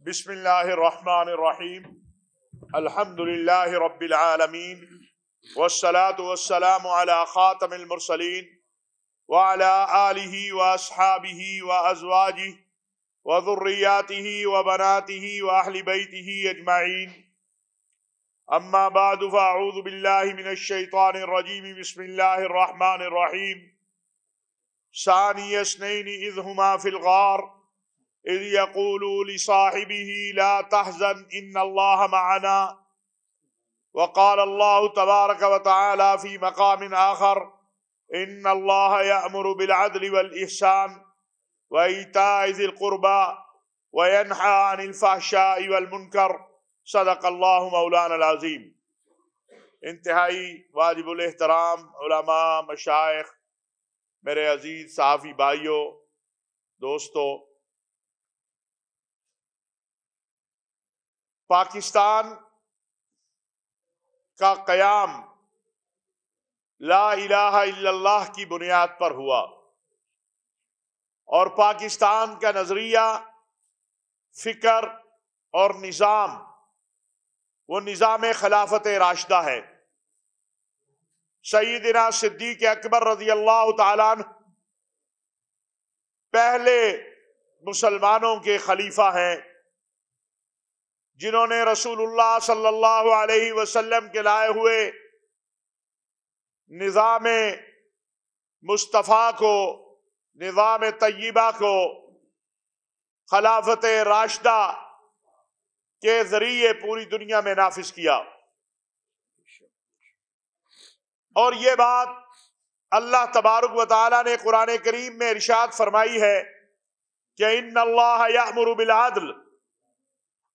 بسم اللہ الرحمن الرحیم الحمد للہ رب العالمین والصلاة والسلام علی خاتم المرسلین وعلی آلہ واصحابہ وازواجہ وذریاتہ وبناتہ واہل بیتہ اجمعین اما بعد فاعوذ باللہ من الشیطان الرجیم بسم اللہ الرحمن الرحیم ثانی اثنین اذ ہما فی الغار اذ یقول لصاحبہ لا تحزن ان اللہ معنا وقال اللہ تبارک وتعالی فی مقام آخر ان اللہ یأمر بالعدل والإحسان وإیتاء ذی القربى وینہی عن الفحشاء والمنکر صدق اللہ مولانا العظیم۔ انتہائی واجب الاحترام علماء، مشائخ، میرے عزیز صحافی بھائیوں، دوستو، پاکستان کا قیام لا الہ الا اللہ کی بنیاد پر ہوا اور پاکستان کا نظریہ، فکر اور نظام وہ نظام خلافت راشدہ ہے۔ سیدنا صدیق اکبر رضی اللہ تعالیٰ عنہ پہلے مسلمانوں کے خلیفہ ہیں، جنہوں نے رسول اللہ صلی اللہ علیہ وسلم کے لائے ہوئے نظام مصطفیٰ کو، نظام طیبہ کو خلافت راشدہ کے ذریعے پوری دنیا میں نافذ کیا۔ اور یہ بات اللہ تبارک و تعالی نے قرآن کریم میں ارشاد فرمائی ہے کہ ان اللہ یأمر بالعدل،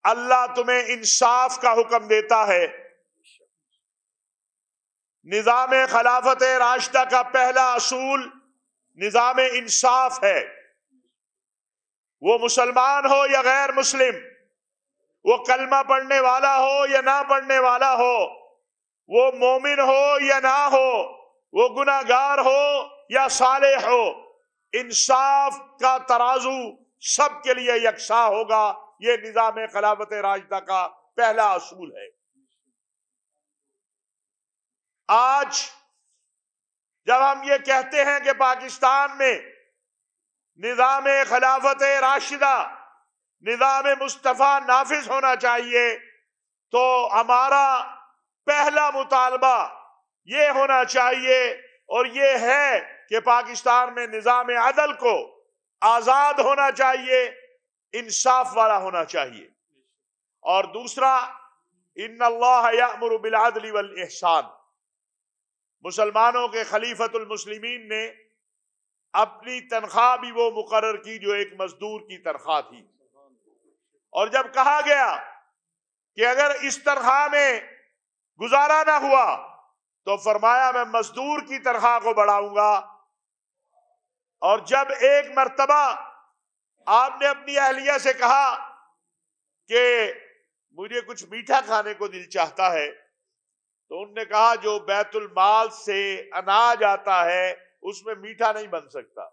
اللہ تمہیں انصاف کا حکم دیتا ہے۔ نظام خلافت راشدہ کا پہلا اصول نظام انصاف ہے۔ وہ مسلمان ہو یا غیر مسلم، وہ کلمہ پڑھنے والا ہو یا نہ پڑھنے والا ہو، وہ مومن ہو یا نہ ہو، وہ گناہگار ہو یا صالح ہو، انصاف کا ترازو سب کے لیے یکساں ہوگا۔ یہ نظام خلافت راشدہ کا پہلا اصول ہے۔ آج جب ہم یہ کہتے ہیں کہ پاکستان میں نظام خلافت راشدہ، نظام مصطفیٰ نافذ ہونا چاہیے، تو ہمارا پہلا مطالبہ یہ ہونا چاہیے اور یہ ہے کہ پاکستان میں نظام عدل کو آزاد ہونا چاہیے، انصاف والا ہونا چاہیے۔ اور دوسرا، ان اللہ یأمر بالعدل والإحسان، مسلمانوں کے خلیفۃ المسلمین نے اپنی تنخواہ بھی وہ مقرر کی جو ایک مزدور کی تنخواہ تھی، اور جب کہا گیا کہ اگر اس تنخواہ میں گزارا نہ ہوا تو فرمایا میں مزدور کی تنخواہ کو بڑھاؤں گا۔ اور جب ایک مرتبہ آپ نے اپنی اہلیہ سے کہا کہ مجھے کچھ میٹھا کھانے کو دل چاہتا ہے، تو انہوں نے کہا جو بیت المال سے اناج آتا ہے اس میں میٹھا نہیں بن سکتا،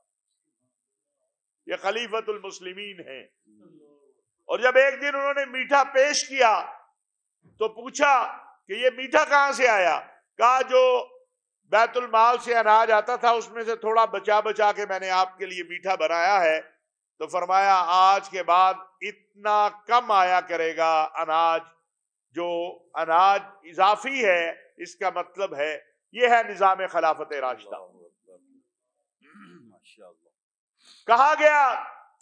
یہ خلیفۃ المسلمین ہیں۔ اور جب ایک دن انہوں نے میٹھا پیش کیا تو پوچھا کہ یہ میٹھا کہاں سے آیا؟ کہا جو بیت المال سے اناج آتا تھا اس میں سے تھوڑا بچا بچا کے میں نے آپ کے لیے میٹھا بنایا ہے۔ تو فرمایا آج کے بعد اتنا کم آیا کرے گا اناج، جو اناج اضافی ہے، اس کا مطلب ہے یہ ہے نظام خلافت راشدہ۔ کہا گیا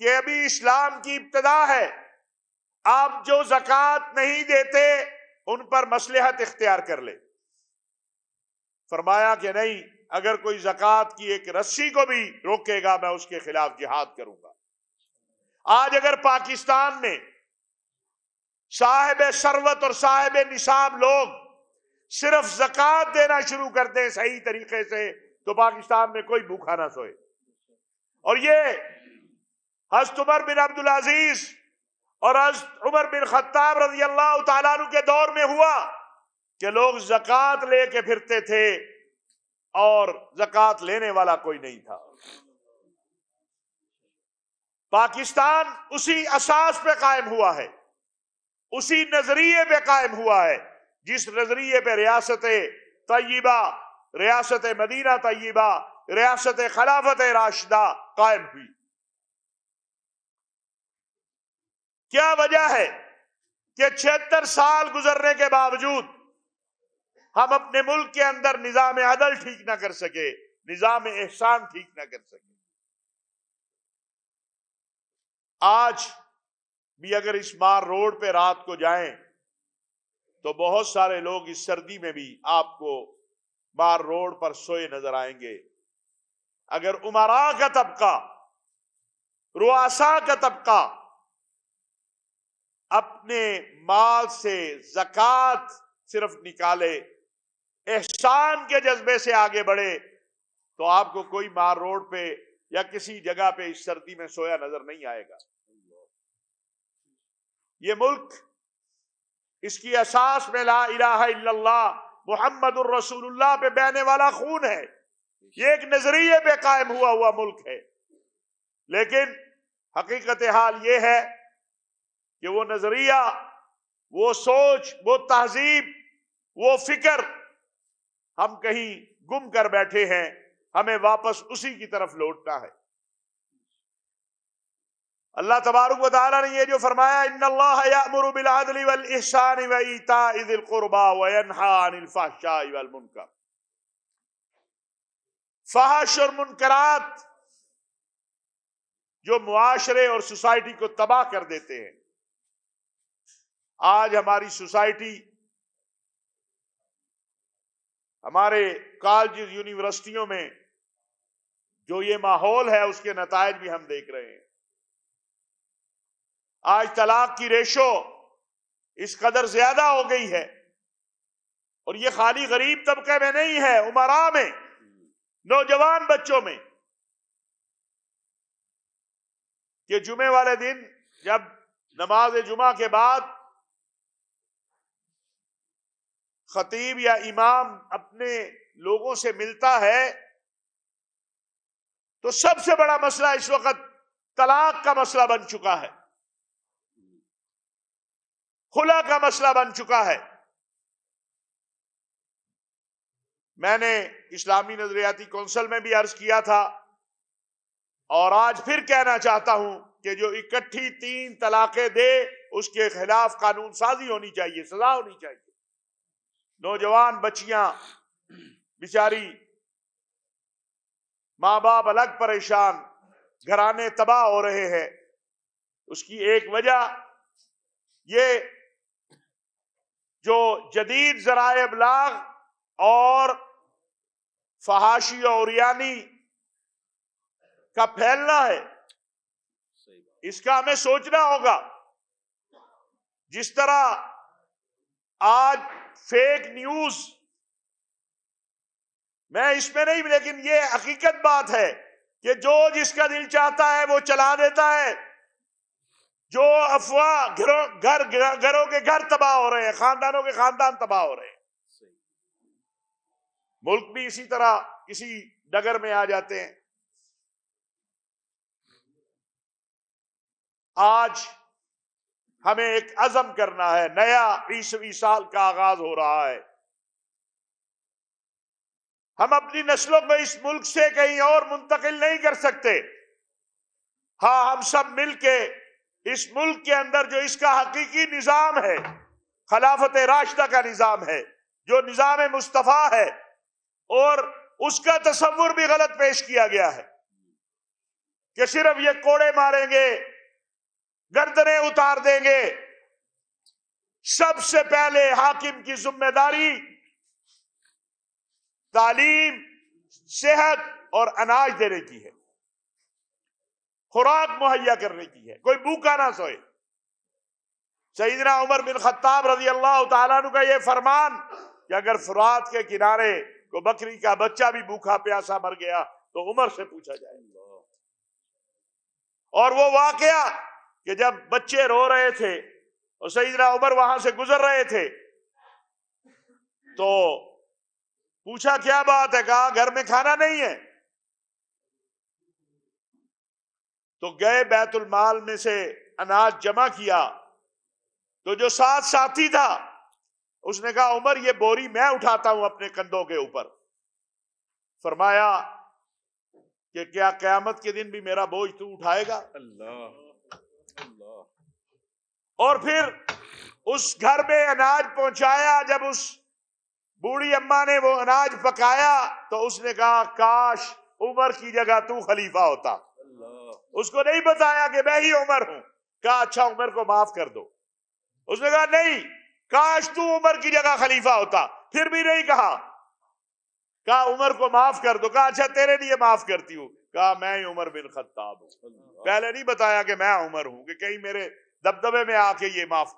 کہ ابھی اسلام کی ابتدا ہے، آپ جو زکوٰۃ نہیں دیتے ان پر مصلحت اختیار کر لے۔ فرمایا کہ نہیں، اگر کوئی زکوٰۃ کی ایک رسی کو بھی روکے گا میں اس کے خلاف جہاد کروں گا۔ آج اگر پاکستان میں صاحب ثروت اور صاحب نصاب لوگ صرف زکوٰۃ دینا شروع کر دیں صحیح طریقے سے تو پاکستان میں کوئی بھوکا نہ سوئے۔ اور یہ حضرت عمر بن عبدالعزیز اور حضرت عمر بن خطاب رضی اللہ تعالیٰ عنہ کے دور میں ہوا کہ لوگ زکوٰۃ لے کے پھرتے تھے اور زکوٰۃ لینے والا کوئی نہیں تھا۔ پاکستان اسی اساس پہ قائم ہوا ہے اسی نظریے پہ قائم ہوا ہے جس نظریے پہ ریاست طیبہ، ریاست مدینہ طیبہ، ریاست خلافت راشدہ قائم ہوئی۔ کیا وجہ ہے کہ 76 سال گزرنے کے باوجود ہم اپنے ملک کے اندر نظام عدل ٹھیک نہ کر سکے، نظام احسان ٹھیک نہ کر سکے؟ آج بھی اگر اس مار روڈ پہ رات کو جائیں تو بہت سارے لوگ اس سردی میں بھی آپ کو مار روڈ پر سوئے نظر آئیں گے۔ اگر امراء کا طبقہ، رؤساء کا طبقہ اپنے مال سے زکوٰۃ صرف نکالے، احسان کے جذبے سے آگے بڑھے، تو آپ کو کوئی مار روڈ پہ یا کسی جگہ پہ اس سردی میں سویا نظر نہیں آئے گا۔ یہ ملک، اس کی اساس میں لا الہ الا اللہ محمد الرسول اللہ پہ بہنے والا خون ہے۔ یہ ایک نظریے پہ قائم ہوا ملک ہے، لیکن حقیقت حال یہ ہے کہ وہ نظریہ، وہ سوچ، وہ تہذیب، وہ فکر ہم کہیں گم کر بیٹھے ہیں، ہمیں واپس اسی کی طرف لوٹنا ہے۔ اللہ تبارک و تعالیٰ نے یہ جو فرمایا، ان اللہ یأمر بالعدل والاحسان وایتاء ذی القربى وینہی عن الفحشاء والمنکر، فحش اور منکرات جو معاشرے اور سوسائٹی کو تباہ کر دیتے ہیں۔ آج ہماری سوسائٹی، ہمارے کالجز، یونیورسٹیوں میں جو یہ ماحول ہے، اس کے نتائج بھی ہم دیکھ رہے ہیں۔ آج طلاق کی ریشو اس قدر زیادہ ہو گئی ہے، اور یہ خالی غریب طبقے میں نہیں ہے، امراء میں، نوجوان بچوں میں، کہ جمعے والے دن جب نماز جمعہ کے بعد خطیب یا امام اپنے لوگوں سے ملتا ہے تو سب سے بڑا مسئلہ اس وقت طلاق کا مسئلہ بن چکا ہے، خلا کا مسئلہ بن چکا ہے۔ میں نے اسلامی نظریاتی کونسل میں بھی عرض کیا تھا، اور آج پھر کہنا چاہتا ہوں کہ جو اکٹھی 3 طلاقیں دے اس کے خلاف قانون سازی ہونی چاہیے، سزا ہونی چاہیے۔ نوجوان بچیاں بیچاری، ماں باپ الگ پریشان، گھرانے تباہ ہو رہے ہیں۔ اس کی ایک وجہ یہ جو جدید ذرائع ابلاغ اور فحاشی اور عریانی کا پھیلنا ہے، اس کا ہمیں سوچنا ہوگا۔ جس طرح آج فیک نیوز، میں اس میں نہیں، لیکن یہ حقیقت بات ہے کہ جو جس کا دل چاہتا ہے وہ چلا دیتا ہے، جو افواہ، گھروں کے گھر تباہ ہو رہے ہیں، خاندانوں کے خاندان تباہ ہو رہے ہیں۔ ملک بھی اسی طرح کسی ڈگر میں آ جاتے ہیں۔ آج ہمیں ایک عزم کرنا ہے، نیا 20ویں سال کا آغاز ہو رہا ہے۔ ہم اپنی نسلوں کو اس ملک سے کہیں اور منتقل نہیں کر سکتے۔ ہاں، ہم سب مل کے اس ملک کے اندر جو اس کا حقیقی نظام ہے، خلافت راشدہ کا نظام ہے، جو نظام مصطفیٰ ہے، اور اس کا تصور بھی غلط پیش کیا گیا ہے کہ صرف یہ کوڑے ماریں گے، گردنیں اتار دیں گے۔ سب سے پہلے حاکم کی ذمہ داری تعلیم، صحت اور اناج دینے کی ہے، خوراک مہیا کرنے کی ہے، کوئی بھوکا نہ سوئے۔ سیدنا عمر بن خطاب رضی اللہ تعالیٰ عنہ کا یہ فرمان کہ اگر فرات کے کنارے کو بکری کا بچہ بھی بھوکا پیاسا مر گیا تو عمر سے پوچھا جائے گا۔ اور وہ واقعہ کہ جب بچے رو رہے تھے اور سیدنا عمر وہاں سے گزر رہے تھے تو پوچھا کیا بات ہے، کہا گھر میں کھانا نہیں ہے۔ تو گئے بیت المال میں سے اناج جمع کیا تو جو ساتھ ساتھی تھا اس نے کہا عمر یہ بوری میں اٹھاتا ہوں اپنے کندھوں کے اوپر. فرمایا کہ کیا قیامت کے دن بھی میرا بوجھ تو اٹھائے گا؟ اور پھر اس گھر میں اناج پہنچایا. جب اس بوڑھی اماں نے وہ اناج پکایا تو اس نے کہا کاش عمر کی جگہ تو خلیفہ ہوتا. اس کو نہیں بتایا کہ میں ہی عمر ہوں. کہا اچھا عمر کو معاف کر دو. اس نے کہا نہیں، کاش تو عمر کی جگہ خلیفہ ہوتا. پھر بھی نہیں کہا. کہا عمر کو معاف کر دو. کہا اچھا تیرے لیے معاف کرتی ہوں. کہا میں ہی عمر بن خطاب ہوں. پہلے نہیں بتایا کہ میں عمر ہوں کہ کہیں میرے دبدبے میں آ کے یہ معاف.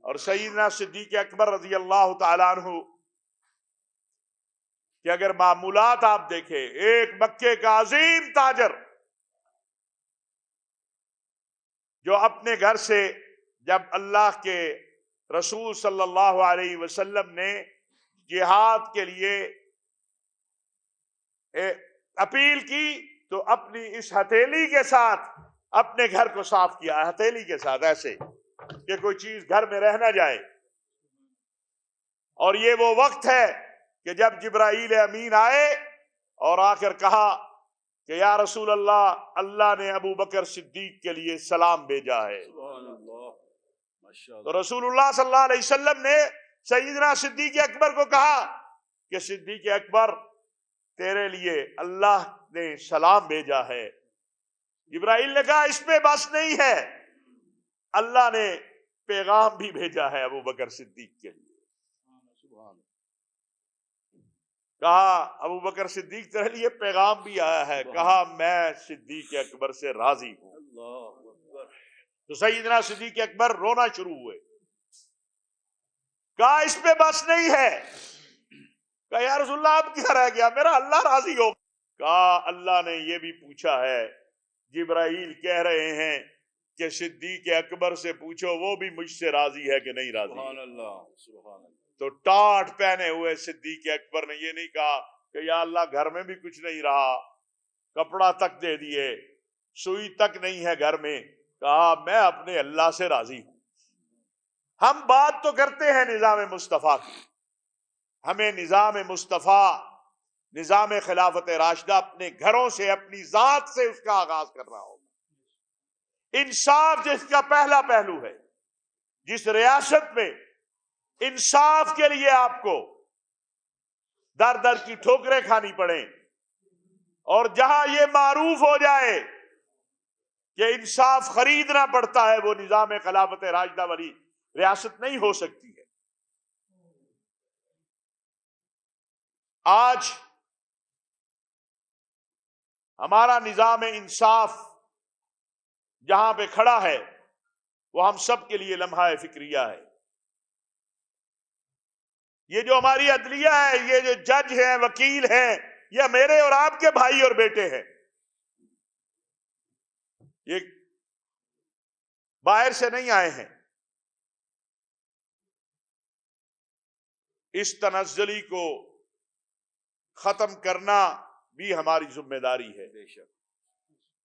اور سیدنا صدیق اکبر رضی اللہ تعالیٰ عنہ کہ اگر معمولات آپ دیکھیں، ایک مکے کا عظیم تاجر جو اپنے گھر سے جب اللہ کے رسول صلی اللہ علیہ وسلم نے جہاد کے لیے اپیل کی تو اپنی اس ہتھیلی کے ساتھ اپنے گھر کو صاف کیا. ہتھیلی کے ساتھ ایسے کہ کوئی چیز گھر میں رہ نہ جائے. اور یہ وہ وقت ہے کہ جب جبرائیل امین آئے اور آ کر کہا کہ یا رسول اللہ، اللہ نے ابو بکر صدیق کے لیے سلام بھیجا ہے. تو رسول اللہ صلی اللہ علیہ وسلم نے سیدنا صدیق اکبر کو کہا کہ صدیق اکبر تیرے لیے اللہ نے سلام بھیجا ہے. جبرائیل نے کہا اس پہ بس نہیں ہے، اللہ نے پیغام بھی بھیجا ہے ابو بکر صدیق کے لیے. کہا ابو بکر صدیق تیرے لیے پیغام بھی آیا ہے. کہا میں صدیق اکبر سے راضی ہوں. تو سیدنا صدیق اکبر رونا شروع ہوئے. کہا اس پہ بس نہیں ہے. کہا یا رسول اللہ اب کیا رہ گیا، میرا اللہ راضی ہو. کہا اللہ نے یہ بھی پوچھا ہے، جبرائیل کہہ رہے ہیں کہ صدیق اکبر سے پوچھو وہ بھی مجھ سے راضی ہے کہ نہیں راضی. سبحان اللہ سبحان اللہ. تو ٹاٹ پہنے ہوئے صدیق اکبر نے یہ نہیں کہا کہ یا اللہ گھر میں بھی کچھ نہیں رہا، کپڑا تک دے دیے، سوئی تک نہیں ہے گھر میں. کہا میں اپنے اللہ سے راضی ہوں. ہم بات تو کرتے ہیں نظام مصطفیٰ کی، ہمیں نظام مصطفیٰ، نظام خلافت راشدہ اپنے گھروں سے، اپنی ذات سے اس کا آغاز کرنا ہوگا. انصاف جس کا پہلا پہلو ہے، جس ریاست میں انصاف کے لیے آپ کو در در کی ٹھوکریں کھانی پڑیں، اور جہاں یہ معروف ہو جائے کہ انصاف خریدنا پڑتا ہے، وہ نظام خلافت راشدہ والی ریاست نہیں ہو سکتی ہے. آج ہمارا نظام انصاف جہاں پہ کھڑا ہے وہ ہم سب کے لیے لمحہ فکریہ ہے. یہ جو ہماری عدلیہ ہے، یہ جو جج ہیں، وکیل ہیں، یہ میرے اور آپ کے بھائی اور بیٹے ہیں. یہ باہر سے نہیں آئے ہیں. اس تنزلی کو ختم کرنا بھی ہماری ذمہ داری ہے.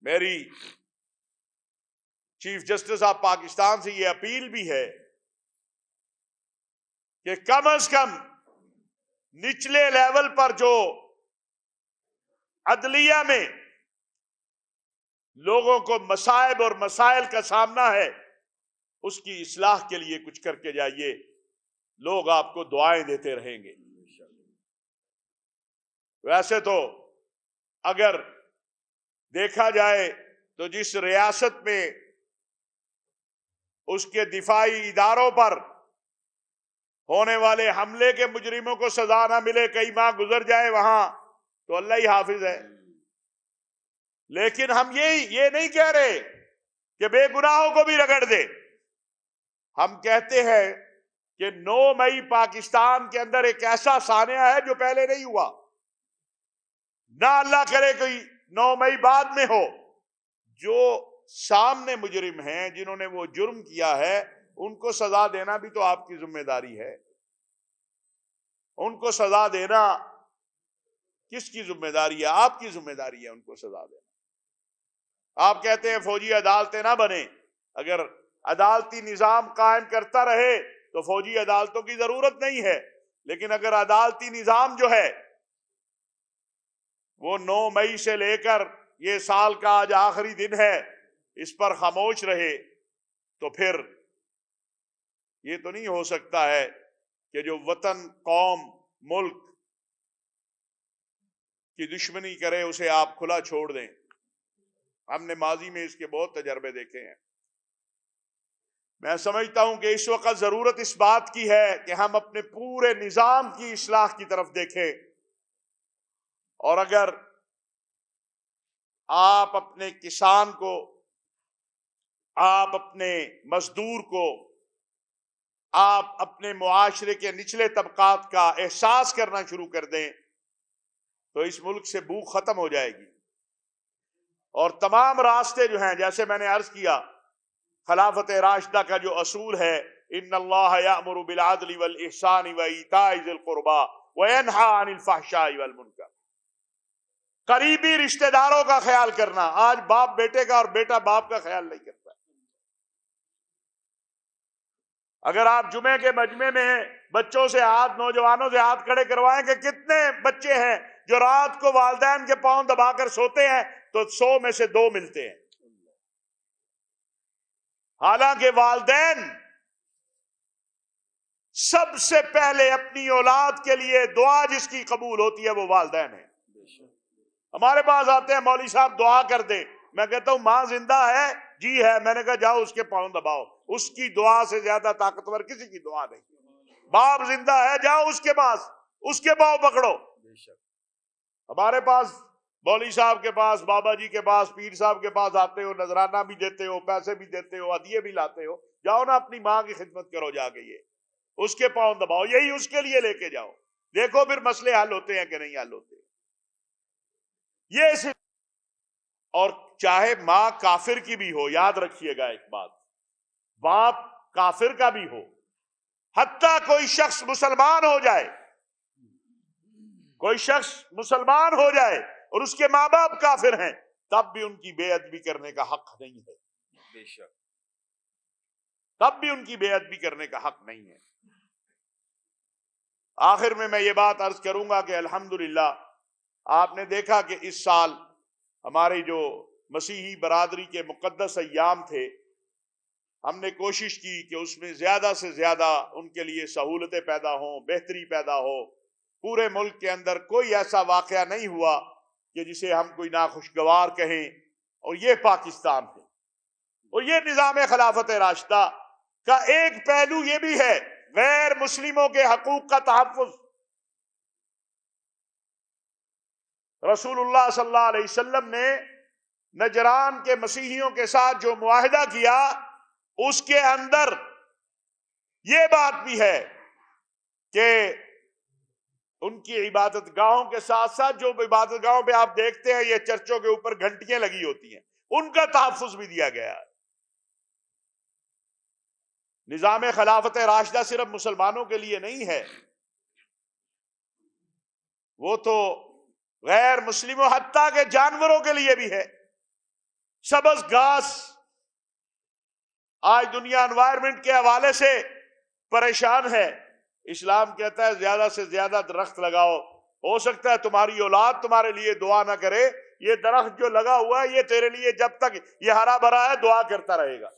میری چیف جسٹس آف پاکستان سے یہ اپیل بھی ہے کہ کم از کم نچلے لیول پر جو عدلیہ میں لوگوں کو مصائب اور مسائل کا سامنا ہے، اس کی اصلاح کے لیے کچھ کر کے جائیے. لوگ آپ کو دعائیں دیتے رہیں گے. ویسے تو اگر دیکھا جائے تو جس ریاست میں اس کے دفاعی اداروں پر ہونے والے حملے کے مجرموں کو سزا نہ ملے، کئی ماہ گزر جائے وہاں، تو اللہ ہی حافظ ہے. لیکن ہم یہ نہیں کہہ رہے کہ بے گناہوں کو بھی رگڑ دے. ہم کہتے ہیں کہ 9 مئی پاکستان کے اندر ایک ایسا سانحہ ہے جو پہلے نہیں ہوا. نہ اللہ کرے کوئی 9 مئی بعد میں ہو. جو سامنے مجرم ہیں، جنہوں نے وہ جرم کیا ہے، ان کو سزا دینا بھی تو آپ کی ذمہ داری ہے. ان کو سزا دینا کس کی ذمہ داری ہے؟ آپ کی ذمہ داری ہے ان کو سزا دینا. آپ کہتے ہیں فوجی عدالتیں نہ بنے. اگر عدالتی نظام قائم کرتا رہے تو فوجی عدالتوں کی ضرورت نہیں ہے، لیکن اگر عدالتی نظام جو ہے وہ 9 مئی سے لے کر یہ سال کا آج آخری دن ہے اس پر خاموش رہے تو پھر یہ تو نہیں ہو سکتا ہے کہ جو وطن، قوم، ملک کی دشمنی کرے اسے آپ کھلا چھوڑ دیں۔ ہم نے ماضی میں اس کے بہت تجربے دیکھے ہیں۔ میں سمجھتا ہوں کہ اس وقت ضرورت اس بات کی ہے کہ ہم اپنے پورے نظام کی اصلاح کی طرف دیکھیں، اور اگر آپ اپنے کسان کو، آپ اپنے مزدور کو، آپ اپنے معاشرے کے نچلے طبقات کا احساس کرنا شروع کر دیں تو اس ملک سے بھوک ختم ہو جائے گی۔ اور تمام راستے جو ہیں، جیسے میں نے عرض کیا، خلافت راشدہ کا جو اصول ہے، ان اللہ یأمر بالعدل والاحسان وایتاء ذی القربى وینہی عن الفحشاء والمنکر، قریبی رشتہ داروں کا خیال کرنا۔ آج باپ بیٹے کا اور بیٹا باپ کا خیال نہیں کرتا۔ اگر آپ جمعے کے مجمع میں بچوں سے ہاتھ، نوجوانوں سے ہاتھ کھڑے کروائیں کہ کتنے بچے ہیں جو رات کو والدین کے پاؤں دبا کر سوتے ہیں، تو 100 میں سے 2 ملتے ہیں۔ حالانکہ والدین سب سے پہلے اپنی اولاد کے لیے دعا جس کی قبول ہوتی ہے وہ والدین ہیں۔ ہمارے پاس آتے ہیں، مولوی صاحب دعا کر دیں۔ میں کہتا ہوں ماں زندہ ہے؟ جی ہے۔ میں نے کہا جاؤ اس کے پاؤں دباؤ، اس کی دعا سے زیادہ طاقتور کسی کی دعا نہیں۔ باپ زندہ ہے، جاؤ اس کے پاس، اس کے پاؤں پکڑو۔ ہمارے پاس مولوی صاحب کے پاس، بابا جی کے پاس، پیر صاحب کے پاس آتے ہو، نذرانہ بھی دیتے ہو، پیسے بھی دیتے ہو، ہدیے بھی لاتے ہو، جاؤ نا اپنی ماں کی خدمت کرو جا کے، یہ اس کے پاؤں دباؤ، یہی اس کے لیے لے کے جاؤ، دیکھو پھر مسئلے حل ہوتے ہیں کہ نہیں حل ہوتے۔ یہ اور چاہے ماں کافر کی بھی ہو، یاد رکھیے گا ایک بات، باپ کافر کا بھی ہو، حتیٰ کوئی شخص مسلمان ہو جائے، کوئی شخص مسلمان ہو جائے اور اس کے ماں باپ کافر ہیں، تب بھی ان کی بے ادبی کرنے کا حق نہیں ہے۔ بے شک، تب بھی ان کی بے ادبی کرنے کا حق نہیں ہے۔ آخر میں یہ بات عرض کروں گا کہ الحمدللہ آپ نے دیکھا کہ اس سال ہماری جو مسیحی برادری کے مقدس ایام تھے، ہم نے کوشش کی کہ اس میں زیادہ سے زیادہ ان کے لیے سہولتیں پیدا ہوں، بہتری پیدا ہو۔ پورے ملک کے اندر کوئی ایسا واقعہ نہیں ہوا کہ جسے ہم کوئی ناخوشگوار کہیں، اور یہ پاکستان ہے۔ اور یہ نظام خلافت راشدہ کا ایک پہلو یہ بھی ہے، غیر مسلموں کے حقوق کا تحفظ۔ رسول اللہ صلی اللہ علیہ وسلم نے نجران کے مسیحیوں کے ساتھ جو معاہدہ کیا، اس کے اندر یہ بات بھی ہے کہ ان کی عبادت گاہوں کے ساتھ ساتھ جو عبادت گاہوں پہ آپ دیکھتے ہیں یہ چرچوں کے اوپر گھنٹیاں لگی ہوتی ہیں، ان کا تحفظ بھی دیا گیا ہے۔ نظام خلافت راشدہ صرف مسلمانوں کے لیے نہیں ہے، وہ تو غیر مسلموں حتیٰ کہ جانوروں کے لیے بھی ہے۔ سبز گھاس، آج دنیا انوائرمنٹ کے حوالے سے پریشان ہے، اسلام کہتا ہے زیادہ سے زیادہ درخت لگاؤ۔ ہو سکتا ہے تمہاری اولاد تمہارے لیے دعا نہ کرے، یہ درخت جو لگا ہوا ہے یہ تیرے لیے جب تک یہ ہرا بھرا ہے دعا کرتا رہے گا۔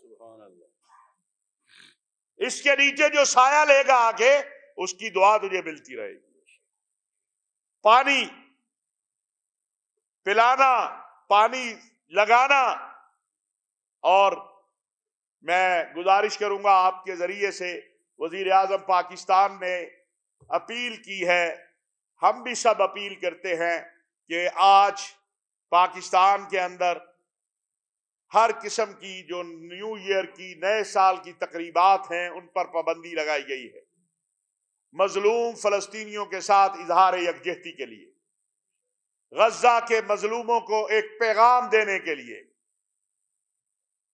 اس کے نیچے جو سایہ لے گا آگے، اس کی دعا تجھے ملتی رہے گی۔ پانی پلانا، پانی لگانا، اور میں گزارش کروں گا آپ کے ذریعے سے، وزیر اعظم پاکستان نے اپیل کی ہے، ہم بھی سب اپیل کرتے ہیں کہ آج پاکستان کے اندر ہر قسم کی جو نیو ایئر کی، نئے سال کی تقریبات ہیں ان پر پابندی لگائی گئی ہے، مظلوم فلسطینیوں کے ساتھ اظہار یکجہتی کے لیے، غزہ کے مظلوموں کو ایک پیغام دینے کے لیے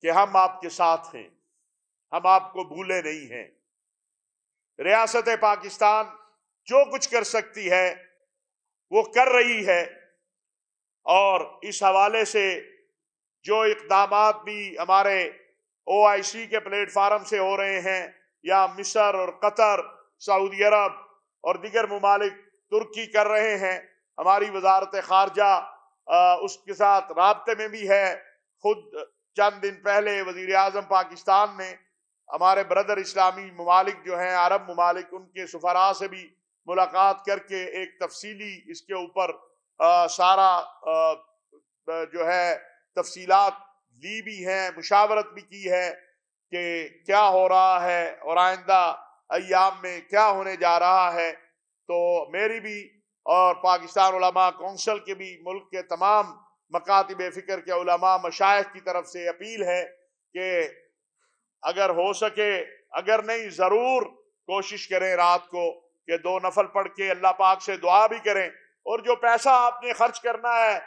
کہ ہم آپ کے ساتھ ہیں، ہم آپ کو بھولے نہیں ہیں۔ ریاست پاکستان جو کچھ کر سکتی ہے وہ کر رہی ہے، اور اس حوالے سے جو اقدامات بھی ہمارے OIC کے پلیٹ فارم سے ہو رہے ہیں یا مصر اور قطر، سعودی عرب اور دیگر ممالک، ترکی کر رہے ہیں، ہماری وزارت خارجہ اس کے ساتھ رابطے میں بھی ہے۔ خود چند دن پہلے وزیر اعظم پاکستان نے ہمارے بردر اسلامی ممالک جو ہیں، عرب ممالک، ان کے سفراء سے بھی ملاقات کر کے ایک تفصیلی اس کے اوپر سارا جو ہے تفصیلات لی بھی ہیں، مشاورت بھی کی ہے کہ کیا ہو رہا ہے اور آئندہ ایام میں کیا ہونے جا رہا ہے۔ تو میری بھی اور پاکستان علماء کونسل کے بھی، ملک کے تمام مکاتب فکر کے علماء مشائخ کی طرف سے اپیل ہے کہ اگر ہو سکے، اگر نہیں ضرور کوشش کریں رات کو کہ 2 نفل پڑھ کے اللہ پاک سے دعا بھی کریں، اور جو پیسہ آپ نے خرچ کرنا ہے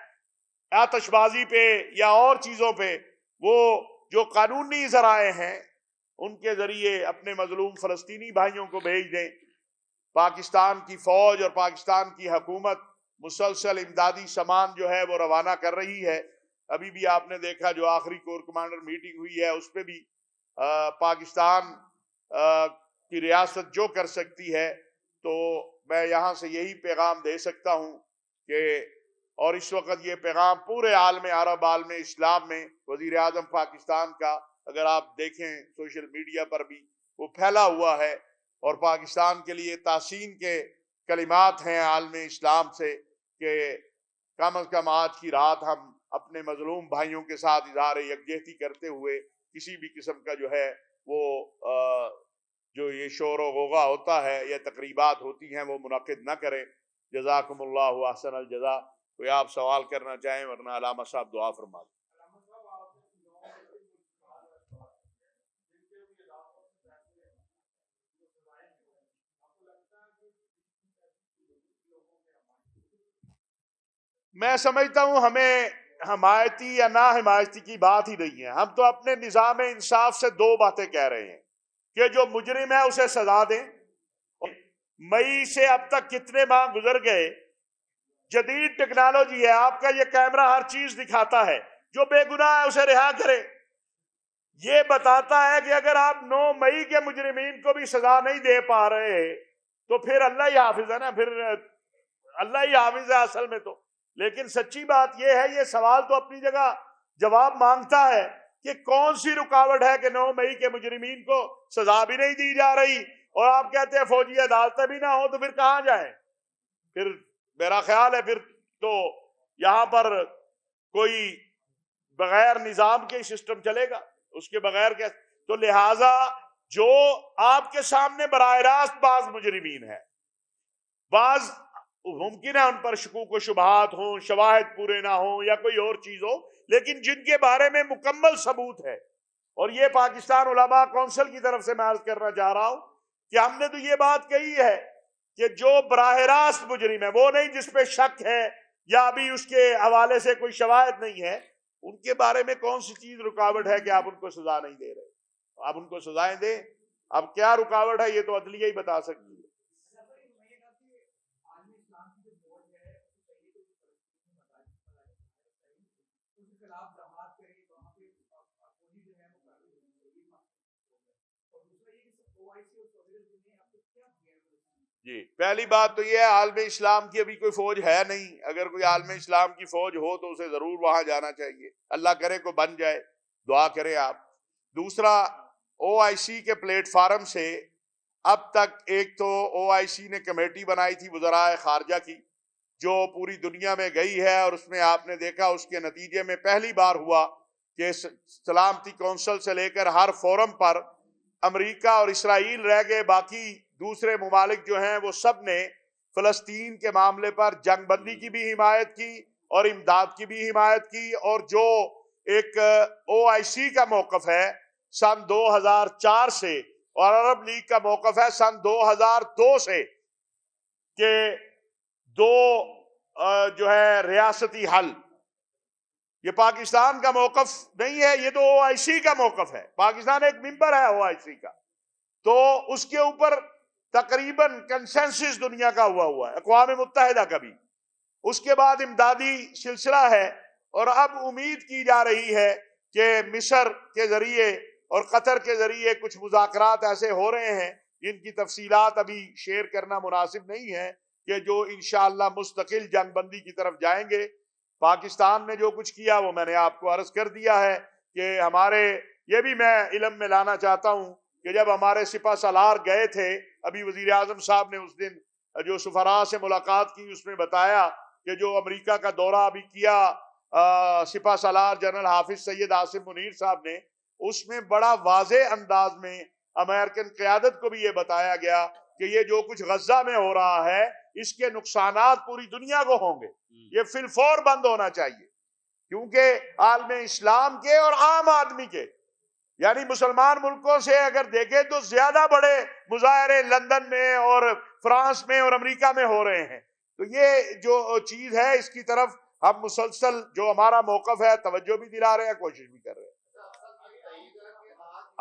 آتش بازی پہ یا اور چیزوں پہ، وہ جو قانونی ذرائع ہیں ان کے ذریعے اپنے مظلوم فلسطینی بھائیوں کو بھیج دیں۔ پاکستان کی فوج اور پاکستان کی حکومت مسلسل امدادی سامان جو ہے وہ روانہ کر رہی ہے۔ ابھی بھی آپ نے دیکھا جو آخری کور کمانڈر میٹنگ ہوئی ہے، اس پہ بھی پاکستان کی ریاست جو کر سکتی ہے، تو میں یہاں سے یہی پیغام دے سکتا ہوں کہ، اور اس وقت یہ پیغام پورے عالم عرب، عالم اسلام میں وزیر اعظم پاکستان کا اگر آپ دیکھیں سوشل میڈیا پر بھی وہ پھیلا ہوا ہے، اور پاکستان کے لیے تحسین کے کلمات ہیں عالم اسلام سے کہ کم از کم آج کی رات ہم اپنے مظلوم بھائیوں کے ساتھ اظہار یکجہتی کرتے ہوئے کسی بھی قسم کا جو ہے وہ جو یہ شور و غوغا ہوتا ہے یا تقریبات ہوتی ہیں وہ منعقد نہ کریں۔ جزاکم اللہ احسن الجزا۔ کوئی آپ سوال کرنا چاہیں، ورنہ علامہ صاحب دعا فرما دیں۔ میں سمجھتا ہوں ہمیں حمایتی یا نا حمایتی کی بات ہی نہیں ہے، ہم تو اپنے نظام انصاف سے 2 باتیں کہہ رہے ہیں کہ جو مجرم ہے اسے سزا دیں۔ مئی سے اب تک کتنے ماہ گزر گئے، جدید ٹیکنالوجی ہے، آپ کا یہ کیمرہ ہر چیز دکھاتا ہے، جو بے گناہ ہے اسے رہا کریں۔ یہ بتاتا ہے کہ اگر آپ 9 مئی کے مجرمین کو بھی سزا نہیں دے پا رہے تو پھر اللہ ہی حافظ ہے نا، پھر اللہ ہی حافظ ہے اصل میں تو۔ لیکن سچی بات یہ ہے، یہ سوال تو اپنی جگہ جواب مانگتا ہے کہ کون سی رکاوٹ ہے کہ 9 مئی کے مجرمین کو سزا بھی نہیں دی جا رہی، اور آپ کہتے ہیں فوجی عدالتیں بھی نہ ہو تو پھر کہاں جائیں؟ پھر میرا خیال ہے پھر تو یہاں پر کوئی بغیر نظام کے سسٹم چلے گا، اس کے بغیر کیا؟ تو لہٰذا جو آپ کے سامنے براہ راست بعض مجرمین ہیں، بعض ممکن ہے ان پر شکوک و شبہات ہوں، شواہد پورے نہ ہوں یا کوئی اور چیز ہو، لیکن جن کے بارے میں مکمل ثبوت ہے، اور یہ پاکستان علماء کونسل کی طرف سے میں عرض کرنا چاہ رہا ہوں کہ ہم نے تو یہ بات کہی ہے کہ جو براہ راست مجرم ہے، وہ نہیں جس پہ شک ہے یا ابھی اس کے حوالے سے کوئی شواہد نہیں ہے، ان کے بارے میں کون سی چیز رکاوٹ ہے کہ آپ ان کو سزا نہیں دے رہے؟ آپ ان کو سزائیں دیں۔ اب کیا رکاوٹ ہے یہ تو عدلیہ ہی بتا سکتی ہے۔ جی، پہلی بات تو یہ ہے عالم اسلام کی ابھی کوئی فوج ہے نہیں، اگر کوئی عالم اسلام کی فوج ہو تو اسے ضرور وہاں جانا چاہیے، اللہ کرے کو بن جائے، دعا کریں آپ۔ دوسرا، OIC کے پلیٹ فارم سے اب تک ایک تو OIC نے کمیٹی بنائی تھی وزراء خارجہ کی جو پوری دنیا میں گئی ہے، اور اس میں آپ نے دیکھا اس کے نتیجے میں پہلی بار ہوا کہ سلامتی کونسل سے لے کر ہر فورم پر امریکہ اور اسرائیل رہ گئے، باقی دوسرے ممالک جو ہیں وہ سب نے فلسطین کے معاملے پر جنگ بندی کی بھی حمایت کی اور امداد کی بھی حمایت کی، اور جو ایک OIC کا موقف ہے سن 2004 سے اور عرب لیگ کا موقف ہے سن 2002 سے کہ 2 جو ہے ریاستی حل، یہ پاکستان کا موقف نہیں ہے، یہ تو OIC کا موقف ہے، پاکستان ایک ممبر ہے OIC کا، تو اس کے اوپر تقریباً کنسنسس دنیا کا ہوا ہے، اقوام متحدہ کا بھی۔ اس کے بعد امدادی سلسلہ ہے، اور اب امید کی جا رہی ہے کہ مصر کے ذریعے اور قطر کے ذریعے کچھ مذاکرات ایسے ہو رہے ہیں جن کی تفصیلات ابھی شیئر کرنا مناسب نہیں ہے، کہ جو انشاءاللہ مستقل جنگ بندی کی طرف جائیں گے۔ پاکستان نے جو کچھ کیا وہ میں نے آپ کو عرض کر دیا ہے کہ ہمارے، یہ بھی میں علم میں لانا چاہتا ہوں کہ جب ہمارے سپہ سالار گئے تھے، ابھی وزیر اعظم صاحب نے اس دن جو سفراء سے ملاقات کی اس میں بتایا کہ جو امریکہ کا دورہ ابھی کیا سپہ سالار جنرل حافظ سید عاصم منیر صاحب نے، اس میں بڑا واضح انداز میں امریکن قیادت کو بھی یہ بتایا گیا کہ یہ جو کچھ غزہ میں ہو رہا ہے اس کے نقصانات پوری دنیا کو ہوں گے، یہ فی الفور بند ہونا چاہیے، کیونکہ عالم اسلام کے اور عام آدمی کے، یعنی مسلمان ملکوں سے اگر دیکھیں تو زیادہ بڑے مظاہرے لندن میں اور فرانس میں اور امریکہ میں ہو رہے ہیں۔ تو یہ جو چیز ہے اس کی طرف ہم مسلسل جو ہمارا موقف ہے توجہ بھی دلا رہے ہیں، کوشش بھی کر رہے ہیں۔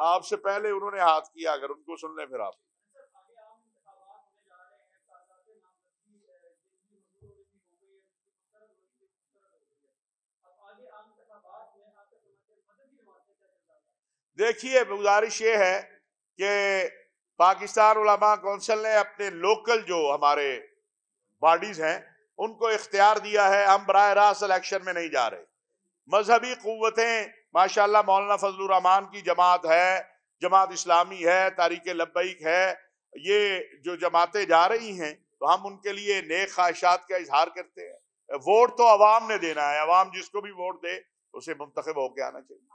آپ سے پہلے انہوں نے ہاتھ کیا، اگر ان کو سن لیں پھر آپ۔ دیکھیے گزارش یہ ہے کہ پاکستان علماء کونسل نے اپنے لوکل جو ہمارے باڈیز ہیں ان کو اختیار دیا ہے، ہم براہ راست الیکشن میں نہیں جا رہے۔ مذہبی قوتیں ماشاءاللہ مولانا فضل الرحمان کی جماعت ہے، جماعت اسلامی ہے، تحریک لبیک ہے، یہ جو جماعتیں جا رہی ہیں تو ہم ان کے لیے نیک خواہشات کا اظہار کرتے ہیں۔ ووٹ تو عوام نے دینا ہے، عوام جس کو بھی ووٹ دے اسے منتخب ہو کے آنا چاہیے۔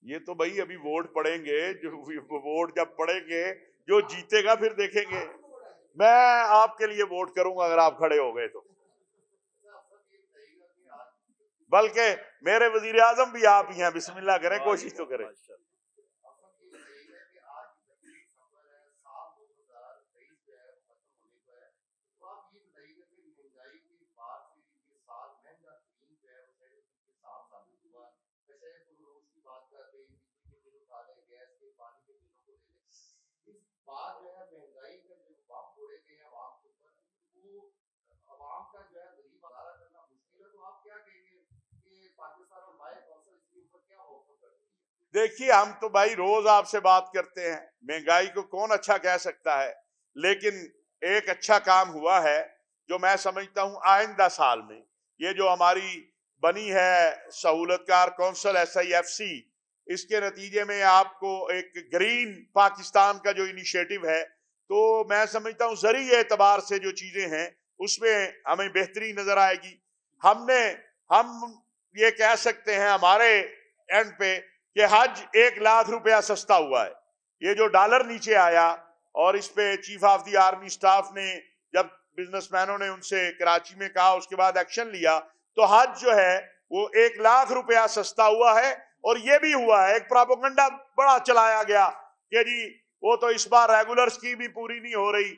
یہ تو بھائی ابھی ووٹ پڑیں گے، جو ووٹ جب پڑیں گے جو جیتے گا پھر دیکھیں گے۔ میں آپ کے لیے ووٹ کروں گا اگر آپ کھڑے ہو گئے تو، بلکہ میرے وزیر اعظم بھی آپ ہی ہیں، بسم اللہ کریں، کوشش تو کریں۔ دیکھیے ہم تو بھائی روز آپ سے بات کرتے ہیں، مہنگائی کو کون اچھا کہہ سکتا ہے، لیکن ایک اچھا کام ہوا ہے جو میں سمجھتا ہوں آئندہ سال میں یہ جو ہماری بنی ہے سہولت کار کونسل SIFC، اس کے نتیجے میں آپ کو ایک گرین پاکستان کا جو انیشیٹو ہے، تو میں سمجھتا ہوں ذریعے اعتبار سے جو چیزیں ہیں اس میں ہمیں بہتری نظر آئے گی۔ ہم یہ کہہ سکتے ہیں ہمارے اینڈ پہ کہ حج 1,00,000 روپیہ سستا ہوا ہے۔ یہ جو ڈالر نیچے آیا اور اس پہ chief of the army staff نے جب بزنس مینوں نے ان سے کراچی میں کہا، اس کے بعد ایکشن لیا، تو حج جو ہے وہ 1,00,000 روپیہ سستا ہوا ہے۔ اور یہ بھی ہوا ہے، ایک پراپوگنڈا بڑا چلایا گیا کہ جی وہ تو اس بار ریگولر اسکیم بھی پوری نہیں ہو رہی۔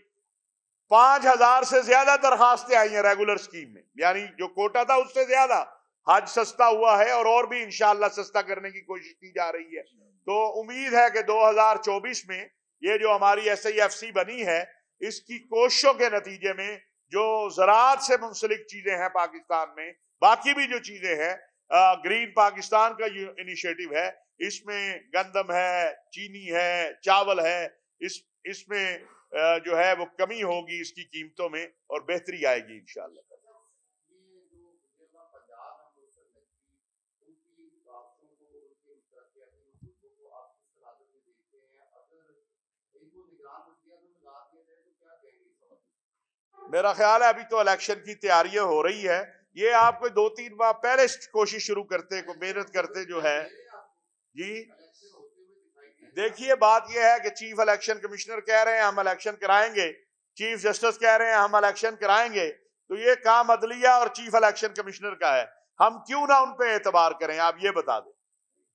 5,000 سے زیادہ درخواستیں آئی ہیں ریگولر اسکیم میں، یعنی جو کوٹا تھا اس سے زیادہ حج سستا ہوا ہے، اور بھی انشاءاللہ سستا کرنے کی کوشش کی جا رہی ہے۔ تو امید ہے کہ 2024 میں یہ جو ہماری SIFC بنی ہے، اس کی کوششوں کے نتیجے میں جو زراعت سے منسلک چیزیں ہیں پاکستان میں، باقی بھی جو چیزیں ہیں، گرین پاکستان کا یہ انیشیٹو ہے، اس میں گندم ہے، چینی ہے، چاول ہے، اس میں جو ہے وہ کمی ہوگی اس کی قیمتوں میں اور بہتری آئے گی انشاءاللہ۔ میرا خیال ہے ابھی تو الیکشن کی تیاریاں ہو رہی ہے، یہ آپ کو 2-3 ماہ پہلے کوشش شروع کرتے، کو محنت کرتے جو ہے جی۔ دیکھیے بات یہ ہے کہ چیف الیکشن کمشنر کہہ رہے ہیں ہم الیکشن کرائیں گے، چیف جسٹس کہہ رہے ہیں ہم الیکشن کرائیں گے، تو یہ کام عدلیہ اور چیف الیکشن کمشنر کا ہے، ہم کیوں نہ ان پہ اعتبار کریں، آپ یہ بتا دیں۔